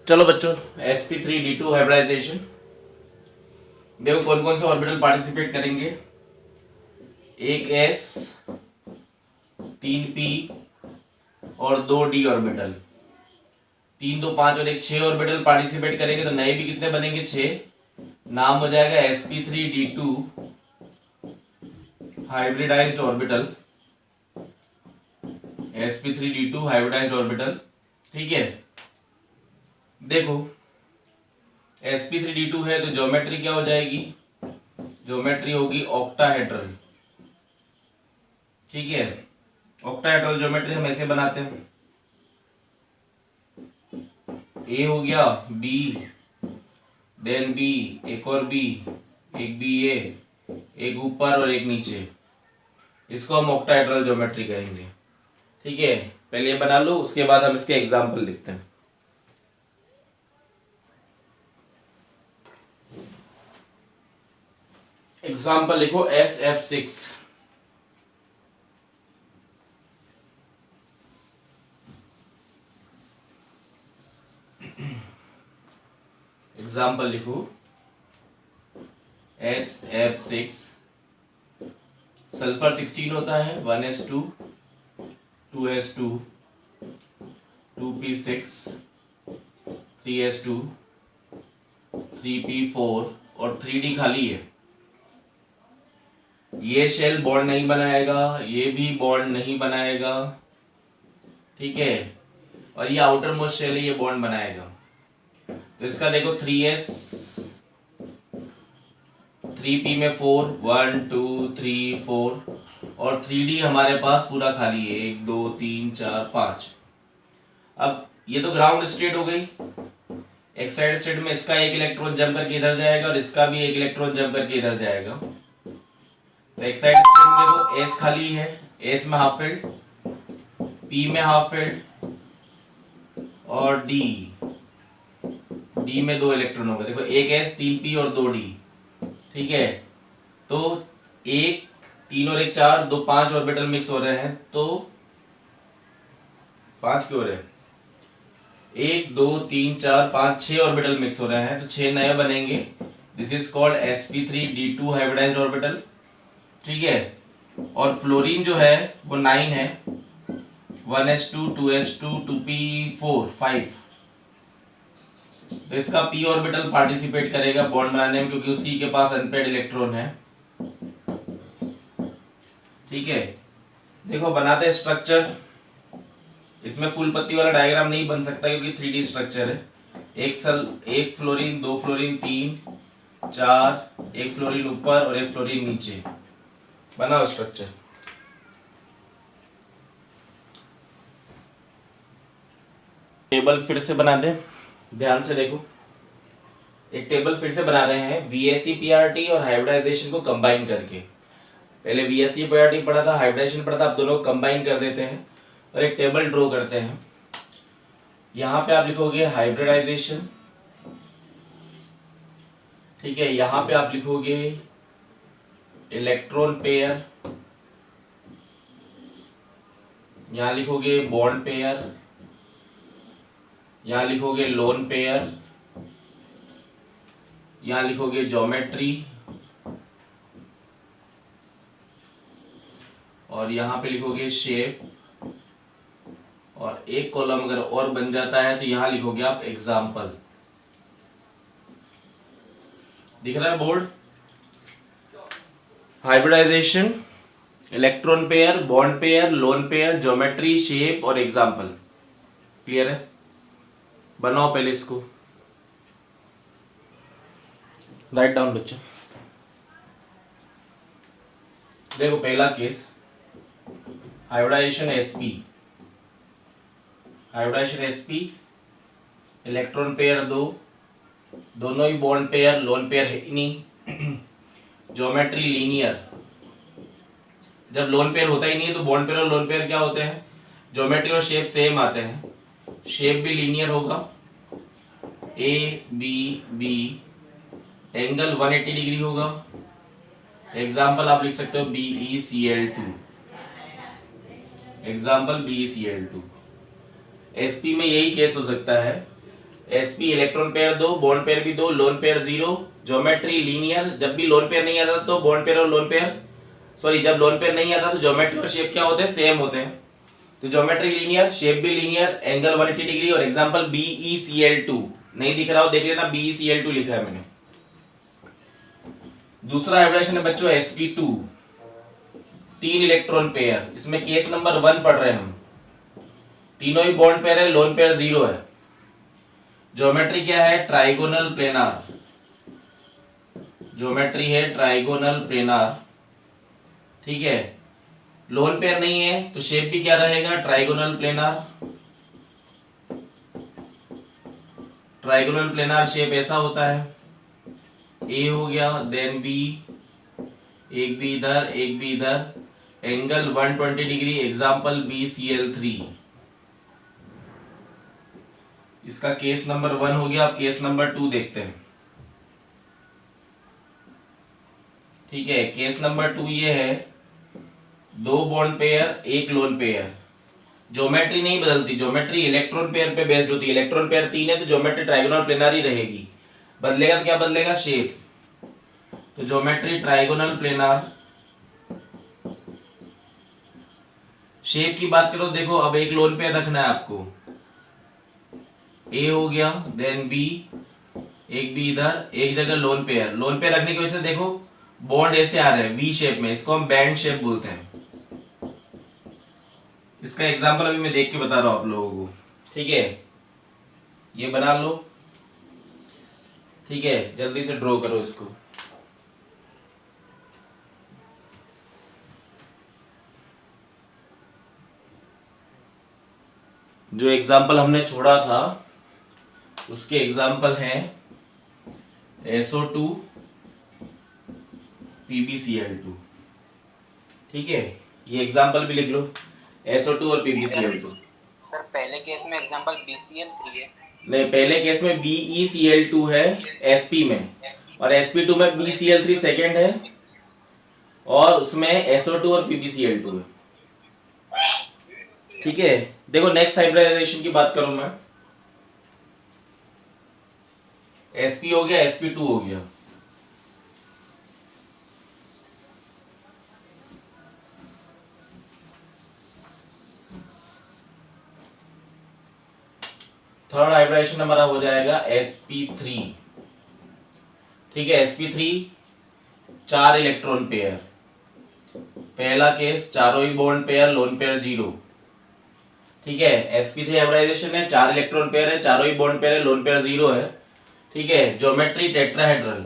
चलो बच्चों, sp3d2 hybridisation. देखो कौन कौन से ऑर्बिटल पार्टिसिपेट करेंगे। एक s, 3p और 2d ऑर्बिटल। 3 2 5 और एक 6 ऑर्बिटल पार्टिसिपेट करेंगे तो नए भी कितने बनेंगे? 6। नाम हो जाएगा sp3d2 hybridised orbital. sp3d2 hybridised orbital, ठीक है। देखो sp3d2 है तो ज्योमेट्री क्या हो जाएगी? ज्योमेट्री होगी ऑक्टाहेड्रल, ठीक है। ऑक्टाहेड्रल ज्योमेट्री हम ऐसे बनाते हैं। ए हो गया, बी, देन बी, एक और बी, एक बी ए, एक ऊपर और एक नीचे। इसको हम ऑक्टाहेड्रल ज्योमेट्री कहेंगे, ठीक है। पहले ये बना लो, उसके बाद हम इसके एग्जाम्पल लिखते हैं। एग्जाम्पल लिखो SF6। एग्जाम्पल लिखो SF6। सल्फर 16 होता है, 1s2, 2s2, 2p6, 3s2, 3p4 और 3d खाली है। ये शेल बॉन्ड नहीं बनाएगा, ये भी बॉन्ड नहीं बनाएगा, ठीक है। और ये आउटर मोस्ट शेल है, ये बॉन्ड बनाएगा। तो इसका देखो 3s, 3p में 4, 1 2 3 4 और 3d हमारे पास पूरा खाली है, 1 2 3 4 5। अब ये तो ग्राउंड स्टेट हो गई। एक्साइड स्टेट में इसका एक इलेक्ट्रॉन जंप करके इधर जाएगा और इसका भी एक इलेक्ट्रॉन जंप करके इधर जाएगा। तो एक्साइड स्टेट में देखो s खाली है, s में हाफ फील्ड, p में हाफ फील्ड और d में 2 इलेक्ट्रॉन होगा। देखो एक s, 3p और 2d, ठीक है। तो 1 3 और 1 4, 2 5 ऑर्बिटल मिक्स हो रहे हैं, तो 5 क्यों हो रहे हैं? 1 2 3 4 5 6 ऑर्बिटल मिक्स हो रहे हैं, तो 6 नए बनेंगे। This is called sp3d2 hybridised orbital, ठीक है। और फ्लोरीन जो है वो 9 है, 1s2, 2s2, 2p4, 5। तो इसका p ऑर्बिटल पार्टिसिपेट करेगा बॉन्ड बनाने में, क्योंकि उसकी के पास अनपेड इलेक्ट्रॉन है, ठीक है। देखो बनाते हैं स्ट्रक्चर। इसमें फुल पत्ती वाला डायग्राम नहीं बन सकता क्योंकि 3D स्ट्रक्चर है। एक फ्लोरीन, 2 फ्लोरीन, 3 4, एक फ्लोरीन ऊपर और एक फ्लोरीन नीचे। बनाओ स्ट्रक्चर। टेबल फिर से बना दे, ध्यान से देखो। एक टेबल फिर से बना रहे हैं VSEPRT और हाइब्रिडाइजेशन को कंबाइन करके। पहले VSEPRT पढ़ा था, हाइब्रिडाइजेशन पढ़ा था, अब दोनों को कंबाइन कर देते हैं और एक टेबल ड्रॉ करते हैं। यहाँ पे आप लिखोगे हाइब्रिडाइजेशन, ठीक है। यहाँ पे आप लिखोगे इलेक्ट्रॉन पेयर, यहाँ लिखोगे बॉन्ड पेयर, यहाँ लिखोगे लोन पेयर, यहाँ लिखोगे ज्योमेट्री, और यहाँ पे लिखोगे शेप। और एक कॉलम अगर और बन जाता है तो यहाँ लिखोगे आप एग्जाम्पल। दिख रहा है board? Hybridization, electron pair, bond pair, lone pair, geometry, shape और एग्जाम्पल। क्लियर है? बनाओ पहले इसको, राइट डाउन बच्चों। देखो पहला case hybridization sp, hybridization sp, electron pair 2, दोनों ही बॉन्ड पेयर, लोन पेयर है नहीं। ज्योमेट्री लीनियर, जब लोन पेयर होता ही नहीं है तो बॉन्ड पेयर और लोन पेयर क्या होते हैं? ज्योमेट्री और शेप सेम आते हैं। शेप भी लीनियर होगा, A B B, angle 180 degree होगा। एग्जाम्पल आप लिख सकते हो BeCl2, एग्जाम्पल BeCl2। sp में यही केस हो सकता है, sp इलेक्ट्रॉन पेयर दो, बॉन्ड पेयर भी दो, लोन पेयर 0, ज्योमेट्री लीनियर। जब भी लोन पेयर नहीं आता तो बॉन्ड पेयर और लोन पेयर, सॉरी जब लोन पेयर नहीं आता तो ज्योमेट्री और शेप क्या होते हैं, सेम होते हैं। तो ज्योमेट्री लीनियर, शेप भी लीनियर, एंगल 180 डिग्री। और एग्जांपल BeCl2, नहीं दिख रहा हो देख लेना, BeCl2 लिखा है मैंने। दूसरा हाइब्रिडेशन है बच्चों sp2, 3 इलेक्ट्रॉन पेयर। इसमें केस नंबर 1 पढ़ रहे हैं हम। तीनों ही बॉन्ड पेयर है, लोन पेयर 0 है। ज्योमेट्री क्या है, ट्राइगोनल प्लेनार। ज्योमेट्री है ट्राइगोनल प्लेनार, ठीक है। लोन पेयर नहीं है तो शेप भी क्या रहेगा, trigonal planar. Trigonal planar shape ऐसा होता है, ए हो गया, देन बी, एक भी इधर एक भी इधर, एंगल 120 डिग्री। Example BeCl3। इसका केस नंबर 1 हो गया। अब केस नंबर 2 देखते हैं, ठीक है। केस नंबर 2 ये है, 2 bond pair, 1 loan pair. Geometry नहीं बदलती, ज्योमेट्री इलेक्ट्रॉन पेयर पे बेस्ड होती है। इलेक्ट्रॉन पेयर 3 है तो ज्योमेट्री ट्राइगोनल प्लेनर ही रहेगी। बदलेगा तो क्या बदलेगा, शेप। तो ज्योमेट्री ट्राइगोनल प्लेनर। शेप की बात करो, देखो अब एक लोन पेयर रखना है आपको, ए हो गया, देन बी, एक भी इधर, एक जगह लोन पेयर। लोन पेयर रखने की वजह से देखो बॉन्ड ऐसे आ रहे हैं वी शेप में, इसको हम बैंड शेप बोलते हैं। इसका एग्जांपल अभी मैं देख के बता रहा हूं आप लोगों को, ठीक है। ये बना लो, ठीक है, जल्दी से ड्रॉ करो इसको। जो एग्जाम्पल हमने छोड़ा था उसके एग्जाम्पल हैं SO2 PbCl2, ठीक है। ये एग्जाम्पल भी लिख लो, SO2 और PbCl2। सर पहले केस में एग्जांपल BeCl3 है। नहीं, पहले केस में BeCl2 है sp में, और sp2 में BeCl3 सेकेंड है, और उसमें SO2 और PbCl2 है, ठीक है। देखो नेक्स्ट हाइब्रिडाइजेशन की बात करूं मैं, sp हो गया, sp2 हो गया। थर्ड हाइब्रिडेशन हमारा हो जाएगा sp3, ठीक है। sp3 4 electron pair. पहला केस चारों ही बॉन्ड पेयर, लोन पेयर 0, ठीक है। sp3 हाइब्रिडाइजेशन है, 4 इलेक्ट्रॉन पेयर है, चारों ही बॉन्ड पेयर है, लोन पेयर 0 है, ठीक है। Geometry tetrahedral,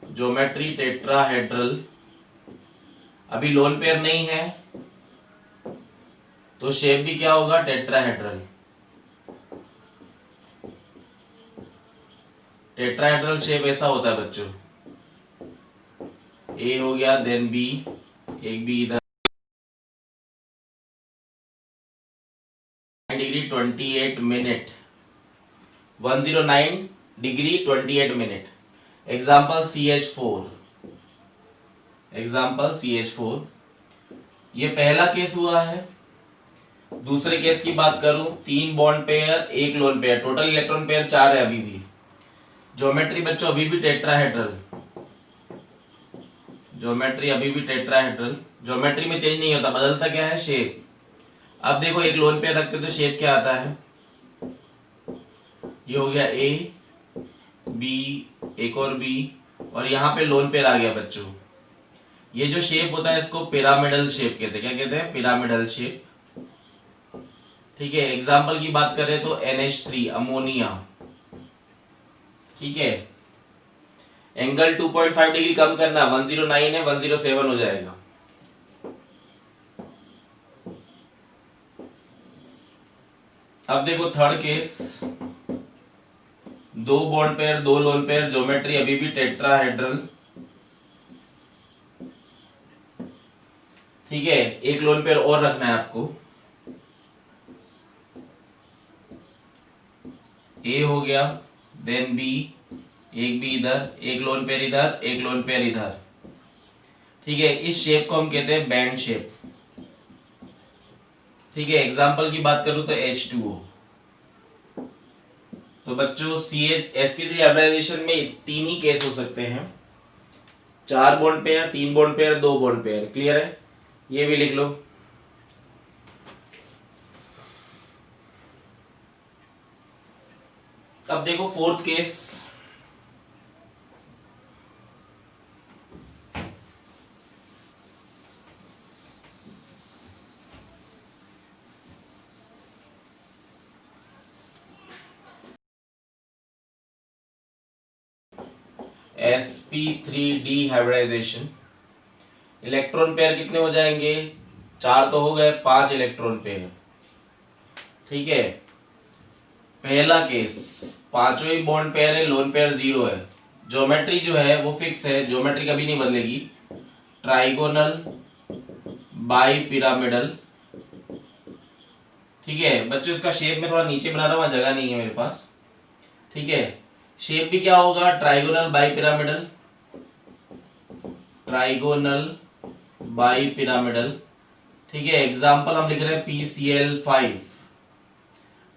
geometry tetrahedral. अभी लोन पेयर नहीं है तो शेप भी क्या होगा, टेट्राहेड्रल। टेट्राहेड्रल शेप ऐसा होता है बच्चों, ए हो गया, देन बी, एक भी इधर, degree 28 minute, 109 degree 28 minute. Example CH4, example CH4। ये पहला केस हुआ है। दूसरे केस की बात करूं, 3 bond pair, 1 lone pair, total electron pair 4 है अभी भी। ज्योमेट्री बच्चों अभी भी टेट्राहेड्रल, ज्योमेट्री अभी भी टेट्राहेड्रल। ज्योमेट्री में चेंज नहीं होता, बदलता क्या है, शेप। अब देखो एक लोन पेयर रखते तो शेप क्या आता है, ये हो गया A, B, एक और B, और यहाँ पे लोन पेयर आ गया बच्चों। ये जो शेप होता है इसको पिरामिडल शेप कहते हैं। क्या कहते हैं, पिरामिडल शेप, ठीक है। एग्जाम्पल की बात करें तो NH3 अमोनिया, ठीक है। एंगल 2.5 डिग्री कम करना, 109 है, 107 हो जाएगा। अब देखो third case, 2 bond pair, 2 loan pair, geometry अभी भी टेट्राहेड्रल, ठीक है। एक लोन पेयर और रखना है आपको, ए हो गया, देन बी, एक भी इधर, एक लोन पेयर इधर, एक लोन पेयर इधर, ठीक है। इस शेप को हम कहते हैं बैंड शेप, ठीक है। एग्जाम्पल की बात करूं तो H2O, तो बच्चों sp3 हाइब्रिडाइजेशन में 3 ही केस हो सकते हैं, 4 bond pair, 3 bond pair, 2 bond pair. Clear है? ये भी लिख लो। अब देखो fourth case. sp3d hybridization. Electron pair कितने हो जाएंगे? 4 तो हो गए, 5 इलेक्ट्रॉन पेयर। ठीक है, पहला केस, पांचों ही बॉन्ड पेयर है, लोन पेयर 0 है। ज्योमेट्री जो है वो फिक्स है, ज्योमेट्री कभी नहीं बदलेगी। Trigonal bi pyramidal. ठीक है बच्चों, इसका शेप में थोड़ा नीचे बना रहा हूं, वहां जगह नहीं है मेरे पास। ठीक है, शेप भी क्या होगा? Trigonal bi pyramidal, trigonal bi pyramidal. ठीक है, एग्जाम्पल हम लिख रहे हैं PCl5।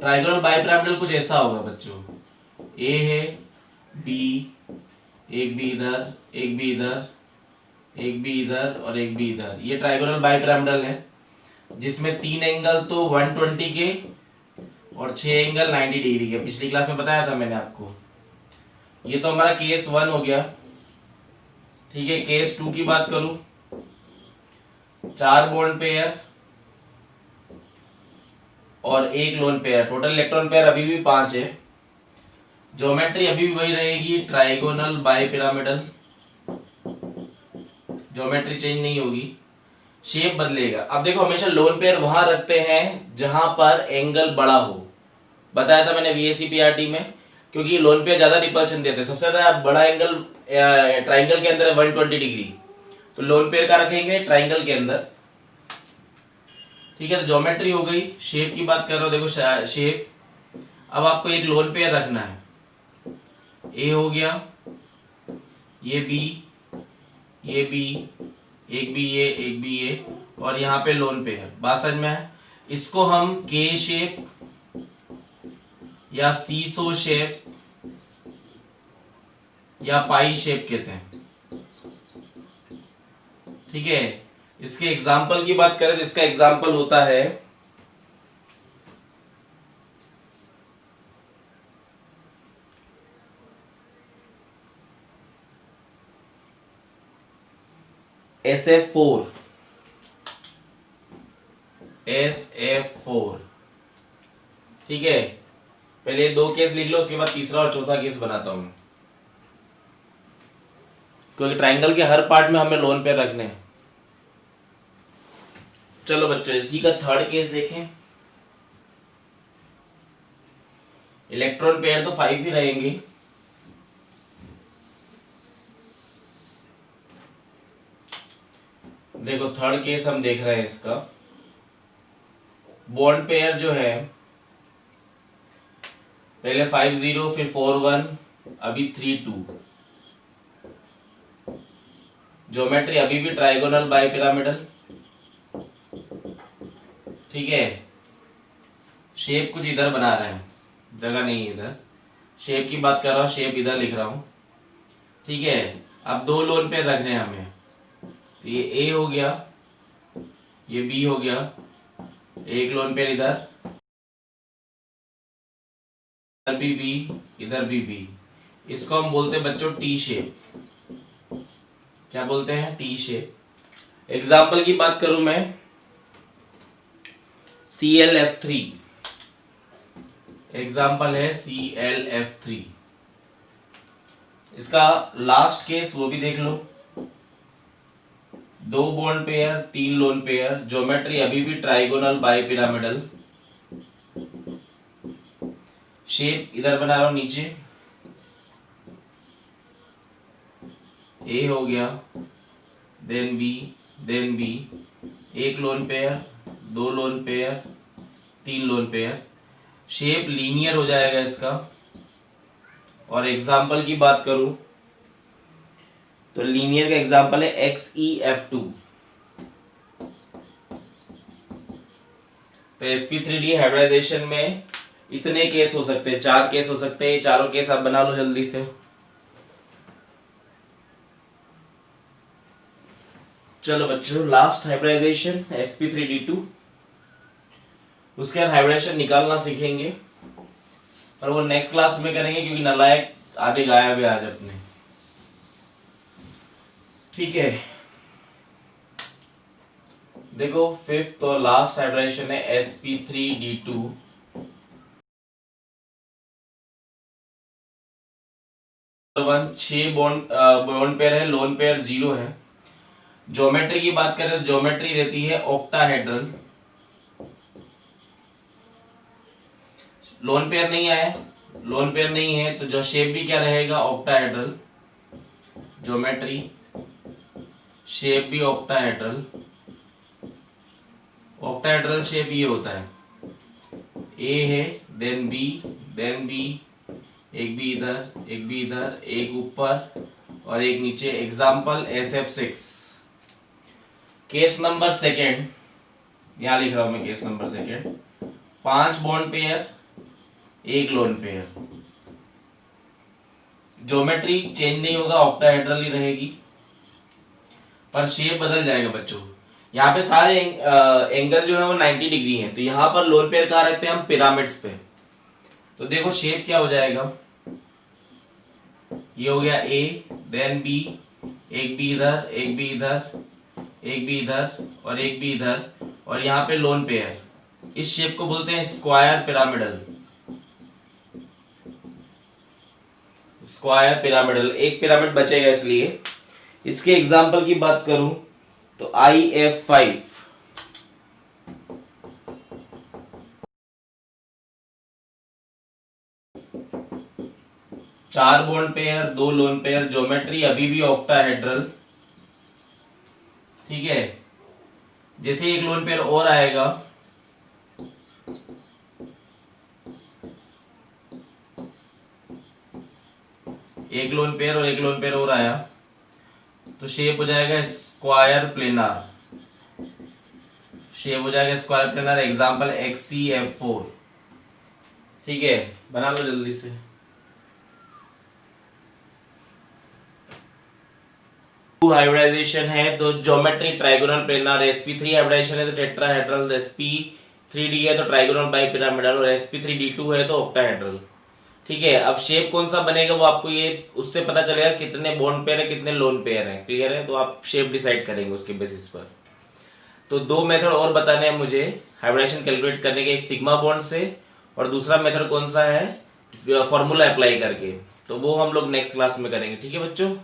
ट्राइगोनल बाई पिरामिडल कुछ ऐसा होगा बच्चों, ए है, बी, एक बी इधर, एक बी इधर, एक बी इधर और एक बी इधर। ये ट्राइगोनल बाई पिरामिडल है, जिसमें 3 एंगल तो 120 के और 6 एंगल 90 डिग्री के। पिछली क्लास में बताया था मैंने आपको। ये तो हमारा केस 1 हो गया। ठीक है, केस 2 की बात करूं, 4 बॉन्ड पेयर और 1 lone pair. Total electron pair अभी भी 5 है। ज्योमेट्री अभी भी वही रहेगी, trigonal bi pyramidal. Geometry change नहीं होगी, शेप बदलेगा। अब देखो, हमेशा लोन पेयर वहां रखते हैं जहां पर एंगल बड़ा हो। बताया था मैंने VACPRT में, क्योंकि लोन पेयर ज्यादा रिपल्शन देते हैं। सबसे ज्यादा बड़ा एंगल ट्राइंगल के अंदर है 120 डिग्री, तो लोन पेयर का रखेंगे ट्राइंगल के अंदर। ठीक है, तो ज्योमेट्री हो गई। शेप की बात कर रहा हूं, देखो शेप। अब आपको एक लोन पेयर रखना है, ए हो गया, ये बी, ये बी, एक बी ये, एक बी ये, और यहाँ पे लोन पेयर। बात समझ में है? इसको हम के शेप या सीसो शेप या पाई शेप कहते हैं। ठीक है, इसके एग्जाम्पल की बात करें तो इसका एग्जाम्पल होता है SF4। SF4। ठीक है, पहले 2 केस लिख लो, उसके बाद तीसरा और चौथा केस बनाता हूं, क्योंकि ट्राइंगल के हर पार्ट में हमें लोन पेयर रखने हैं। चलो बच्चों, इसी का थर्ड केस देखें। इलेक्ट्रॉन पेयर तो 5 ही रहेंगे। देखो थर्ड केस हम देख रहे हैं इसका। बॉन्ड पेयर जो है, पहले 5 0, फिर 4 1, अभी 3 2। ज्योमेट्री अभी भी ट्राइगोनल बाई पिरामिडल। ठीक है, शेप कुछ इधर बना रहे हैं, जगह नहीं है इधर। शेप की बात कर रहा हूं, शेप इधर लिख रहा हूं। ठीक है, अब 2 लोन पेयर रखने हैं हमें। तो ये ए हो गया, ये बी हो गया, एक लोन पेयर इधर भी बी, इधर भी बी। इसको हम बोलते हैं बच्चों टी शेप। क्या बोलते हैं? T shape. एग्जाम्पल की बात करूं मैं, ClF3। एग्जाम्पल है ClF3। इसका लास्ट केस वो भी देख लो, 2 bond pair, 3 loan pair. Geometry अभी भी ट्राइगोनल बाई पिरामिडल। शेप इधर बना रहा हूं नीचे, ए हो गया, देन बी, देन बी, एक lone pair, 2 lone pair, 3 lone pair. Shape linear हो जाएगा इसका। और एग्जाम्पल की बात करूं तो लीनियर का एग्जाम्पल है XeF2। तो sp3d हाइब्रिडाइजेशन में इतने केस हो सकते हैं, 4 केस हो सकते हैं। ये चारों केस आप बना लो जल्दी से। चलो बच्चों, लास्ट हाइब्रिडाइजेशन sp3d2। उसके बाद हाइब्रिडाइजेशन निकालना सीखेंगे, और वो नेक्स्ट क्लास में करेंगे क्योंकि नालायक आधे गायब है आज अपने। ठीक है, देखो फिफ्थ और लास्ट हाइब्रिडाइजेशन है sp3d2। वन 6 बॉन्ड पेयर है, लोन पेयर 0 है। ज्योमेट्री की बात करें तो ज्योमेट्री रहती है ऑक्टाहेड्रल। लोन पेयर नहीं आया, लोन पेयर नहीं है तो जो शेप भी क्या रहेगा, ऑक्टाहेड्रल। ज्योमेट्री शेप भी ऑक्टाहेड्रल। ऑक्टाहेड्रल शेप ये होता है, ए है, देन बी, एक भी इधर, एक भी इधर, एक ऊपर और एक नीचे। Example SF6। Case number second, यहां लिख रहा हूं मैं case number second. 5 bond pair, 1 loan pair. Geometry change नहीं होगा, ऑक्टाहेड्रल ही रहेगी, पर शेप बदल जाएगा बच्चों। यहाँ पे सारे एंगल जो है वो 90 डिग्री हैं, तो यहाँ पर लोन पेयर कहाँ रखते हैं हम, पिरामिड्स पे। तो देखो शेप क्या हो जाएगा, ये हो गया ए, देन बी, एक भी इधर, एक भी इधर, एक भी इधर और एक भी इधर, और यहाँ पे लोन पेयर। इस शेप को बोलते हैं स्क्वायर पिरामिडल। स्क्वायर पिरामिडल, एक पिरामिड बचेगा इसलिए। इसके एग्जाम्पल की बात करूं तो IF5। चार bond pair, 2 loan pair, geometry अभी भी ऑक्टाहेड्रल। ठीक है, जैसे एक लोन पेयर और आएगा, एक लोन पेयर और एक लोन पेयर और आया तो शेप हो जाएगा स्क्वायर प्लेनार। शेप हो जाएगा स्क्वायर प्लेनार। Example XCF4। ठीक है, बना लो जल्दी से। हाइब्रिडाइजेशन है तो geometry trigonal planar, sp3 hybridisation है तो टेट्राहेड्रल, sp3d है तो ट्राइगोनल बाइपिरामिडल, और sp3d2 है तो ऑक्टाहेड्रल। ठीक है, अब शेप कौन सा बनेगा वो आपको ये उससे पता चलेगा कितने बॉन्ड पेयर है, कितने लोन पेयर है। क्लियर है, तो आप शेप डिसाइड करेंगे उसके बेसिस पर। तो 2 मेथड और बताने हैं मुझे हाइब्रिडाइजेशन कैलकुलेट करने के, एक सिग्मा बॉन्ड से और दूसरा मेथड कौन सा है, फॉर्मूला अप्लाई करके। तो वो हम लोग नेक्स्ट क्लास में करेंगे। ठीक है बच्चों।